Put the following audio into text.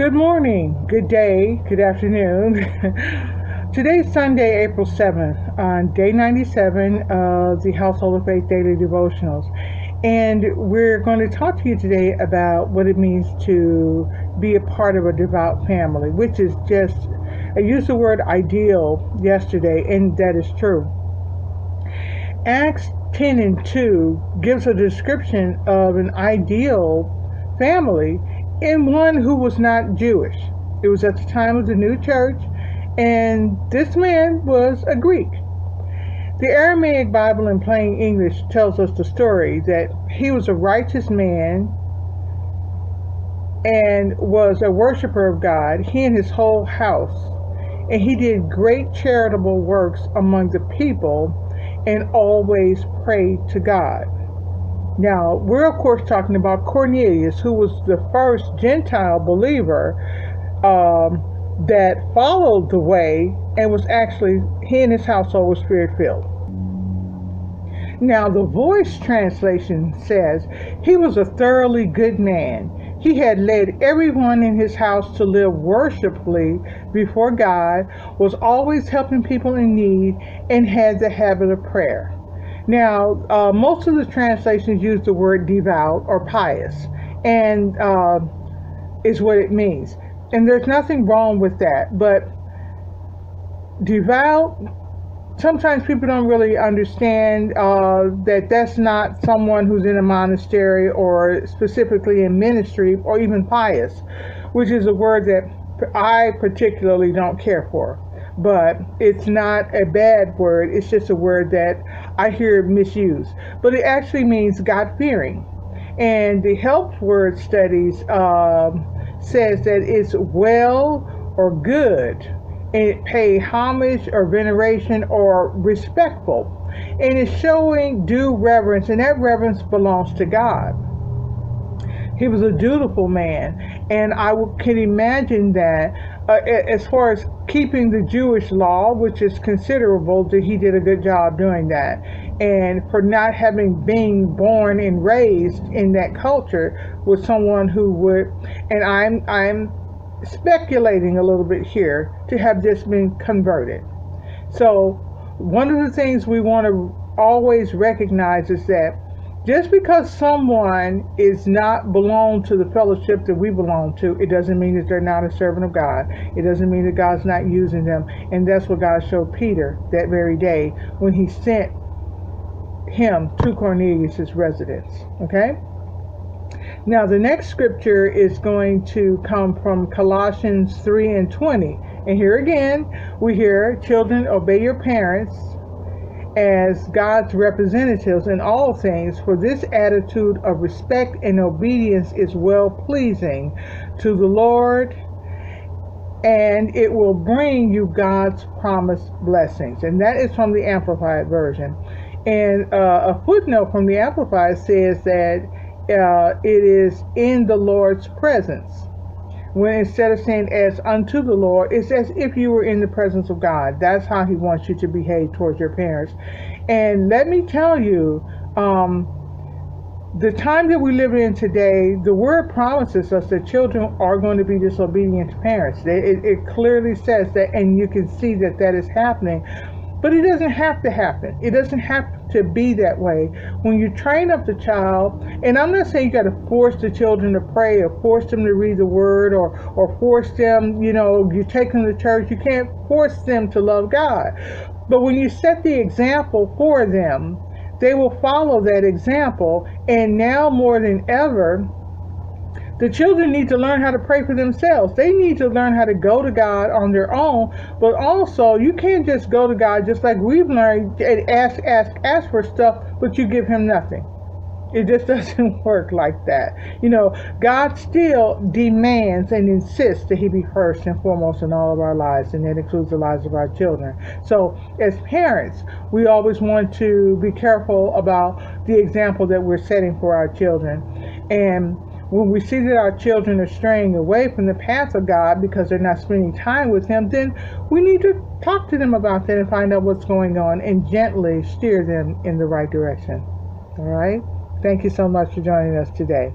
Good morning, good day, good afternoon. Today's Sunday, April 7th, on day 97 of the Household of Faith Daily Devotionals. And we're going to talk to you today about what it means to be a part of a devout family, which is just, I used the word ideal yesterday, and that is true. Acts 10:2 gives a description of an ideal family in one who was not Jewish. It was at the time of the new church, and this man was a Greek. The Aramaic Bible in plain English tells us the story that he was a righteous man and was a worshiper of God, he and his whole house. And he did great charitable works among the people and always prayed to God. Now, we're of course talking about Cornelius, who was the first Gentile believer that followed the way, and was actually, he and his household was Spirit-filled. Now, the Voice translation says, he was a thoroughly good man. He had led everyone in his house to live worshipfully before God, was always helping people in need, and had the habit of prayer. Now, most of the translations use the word devout or pious, and is what it means. And there's nothing wrong with that, but devout, sometimes people don't really understand that that's not someone who's in a monastery or specifically in ministry, or even pious, which is a word that I particularly don't care for. But it's not a bad word, it's just a word that I hear misused. But it actually means God-fearing. And the Help Word Studies says that it's well or good, and it pay homage or veneration or respectful. And it's showing due reverence, and that reverence belongs to God. He was a dutiful man, and I can imagine that as far as keeping the Jewish law, which is considerable, that he did a good job doing that. And for not having been born and raised in that culture with someone who would, and I'm speculating a little bit here, to have just been converted. So one of the things we want to always recognize is that just because someone is not belong to the fellowship that we belong to, it doesn't mean that they're not a servant of God. It doesn't mean that God's not using them. And that's what God showed Peter that very day when he sent him to Cornelius' residence. Okay? Now, the next scripture is going to come from Colossians 3:20. And here again, we hear, children, obey your parents as God's representatives in all things, for this attitude of respect and obedience is well-pleasing to the Lord, and it will bring you God's promised blessings. And that is from the Amplified Version. And a footnote from the Amplified says that it is in the Lord's presence. When instead of saying as unto the Lord, it's as if you were in the presence of God. That's how he wants you to behave towards your parents. And let me tell you, the time that we live in today, the word promises us that children are going to be disobedient to parents. It clearly says that, and you can see that that is happening. But it doesn't have to happen. It doesn't have to be that way. When you train up the child, and I'm not saying you got to force the children to pray or force them to read the word or force them, you take them to church. You can't force them to love God. But when you set the example for them, they will follow that example. And now more than ever, the children need to learn how to pray for themselves. They need to learn how to go to God on their own. But also, you can't just go to God just like we've learned and ask for stuff, but you give him nothing. It just doesn't work like that. God still demands and insists that he be first and foremost in all of our lives, and that includes the lives of our children. So as parents, we always want to be careful about the example that we're setting for our children. And when we see that our children are straying away from the path of God because they're not spending time with him, then we need to talk to them about that and find out what's going on and gently steer them in the right direction. All right? Thank you so much for joining us today.